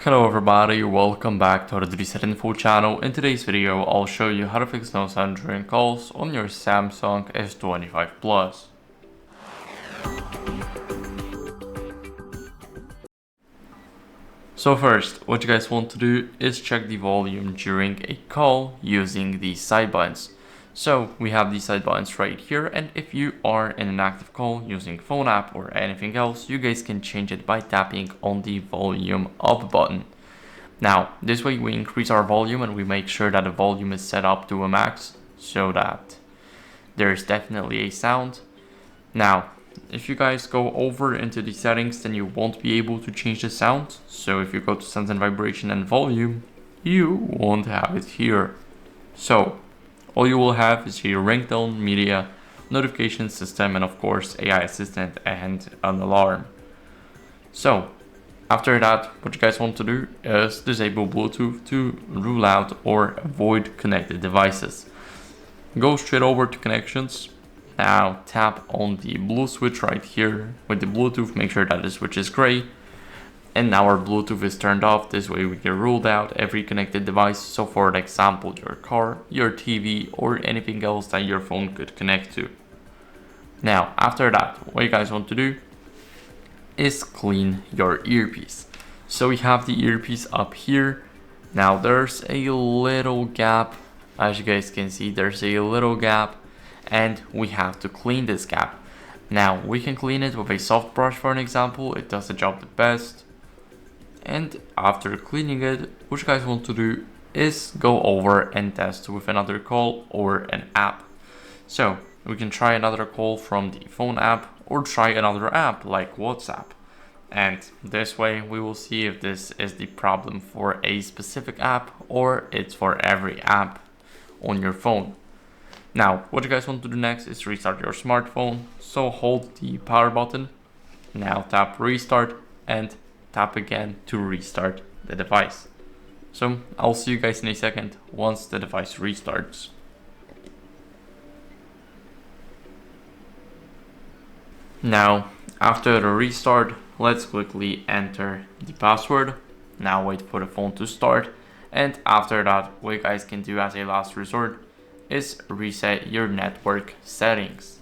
Hello everybody, welcome back to the HardReset.Info channel. In today's video, I'll show you how to fix no sound during calls on your Samsung S25 Plus. So first, what you guys want to do is check the volume during a call using the side buttons. So we have these side buttons right here, and if you are in an active call using phone app or anything else, you guys can change it by tapping on the volume up button. Now, this way we increase our volume and we make sure that the volume is set up to a max so that there is definitely a sound. Now, if you guys go over into the settings, then you won't be able to change the sound. So if you go to sound and vibration and volume, you won't have it here. So all you will have is your ringtone, media, notification system, and of course AI assistant and an alarm. So after that, what you guys want to do is disable Bluetooth to rule out or avoid connected devices. Go straight over to connections. Now tap on the blue switch right here with the Bluetooth, make sure that the switch is gray. And now our Bluetooth is turned off. This way we can rule out every connected device. So for example, your car, your TV, or anything else that your phone could connect to. Now, after that, what you guys want to do is clean your earpiece. So we have the earpiece up here. Now there's a little gap. As you guys can see, there's a little gap, and we have to clean this gap. Now we can clean it with a soft brush, for an example. It does the job the best. And after cleaning it, what you guys want to do is go over and test with another call or an app. So we can try another call from the phone app or try another app like WhatsApp. And this way we will see if this is the problem for a specific app or it's for every app on your phone. Now, what you guys want to do next is restart your smartphone. So hold the power button. Now tap restart and tap again to restart the device. So I'll see you guys in a second once the device restarts. Now, after the restart, let's quickly enter the password. Now wait for the phone to start. And after that, what you guys can do as a last resort is reset your network settings.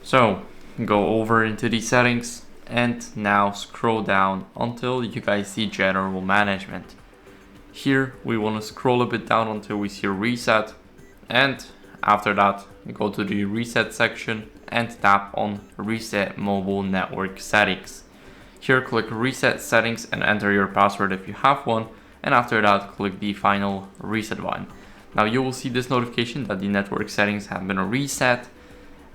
So go over into the settings and now scroll down until you guys see general management. Here we want to scroll a bit down until we see reset, and after that go to the reset section and tap on reset mobile network settings. Here click reset settings and enter your password if you have one, and after that click the final reset button. Now you will see this notification that the network settings have been reset,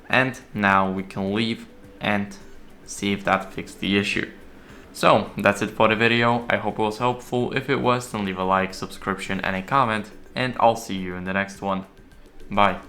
and now we can leave and see if that fixed the issue. So that's it for the video. I hope it was helpful. If it was, then leave a like, subscription, and a comment, and I'll see you in the next one. Bye.